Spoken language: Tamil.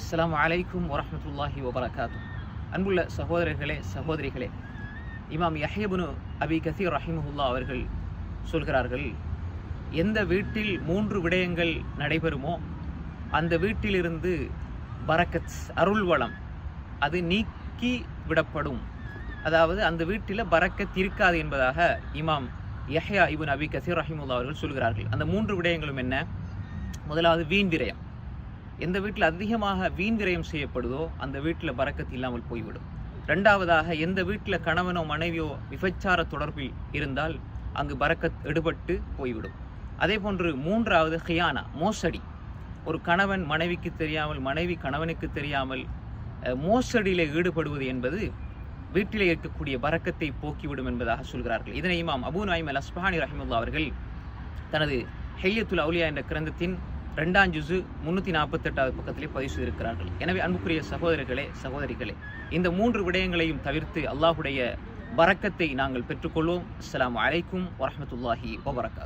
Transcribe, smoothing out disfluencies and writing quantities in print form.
அஸ்ஸலாமு அலைக்கும் வரஹ்மத்துல்லாஹி வபரகாத்துஹு. அன்புள்ள சகோதரர்களே, சகோதரிகளே, இமாம் யஹ்யா இப்னு அபி கஸீர் ரஹிமஹுல்லா அவர்கள் சொல்கிறார்கள், எந்த வீட்டில் 3 விடயங்கள் நடைபெறுமோ அந்த வீட்டிலிருந்து பரக்கத், அருள் வளம் அது நீக்கி விடப்படும். அதாவது அந்த வீட்டில் பரக்கத் இருக்காது என்பதாக இமாம் யஹ்யா இப்னு அபி கஸீர் ரஹிமஹுல்லா அவர்கள் சொல்கிறார்கள். அந்த 3 விடயங்களும் என்ன? முதலாவது வீண் விரயம். எந்த வீட்டில் அதிகமாக வீண் விரயம் செய்யப்படுதோ அந்த வீட்டில் பரக்கத் இல்லாமல் போய்விடும். ரெண்டாவதாக, எந்த வீட்டில் கணவனோ மனைவியோ விபச்சார தொடர்பில் இருந்தால் அங்கு பரக்கத் எடுபட்டு போய்விடும். அதே போன்று மூன்றாவது ஹியானா, மோசடி. ஒரு கணவன் மனைவிக்கு தெரியாமல், மனைவி கணவனுக்கு தெரியாமல் மோசடியிலே ஈடுபடுவது என்பது வீட்டிலே இருக்கக்கூடிய பரக்கத்தை போக்கிவிடும் என்பதாக சொல்கிறார்கள். இதனை இமாம் அபூ நுஐம் அல் அஸ்பஹானி ரஹிமஹுல்லாஹ் அவர்கள் தனது ஹில்யத்துல் அவுலியா என்ற கிரந்தத்தின் 2ஆம் ஜுஸு 348வது பக்கத்திலே பதிவு செய்திருக்கிறார்கள். எனவே அன்புக்குரிய சகோதரர்களே, சகோதரிகளே, இந்த 3 விடயங்களையும் தவிர்த்து அல்லாஹுடைய பரக்கத்தை நாங்கள் பெற்றுக்கொள்வோம். அஸ்ஸலாமு அலைக்கும் வரஹ்மத்துல்லாஹி வபரகாத்துஹு.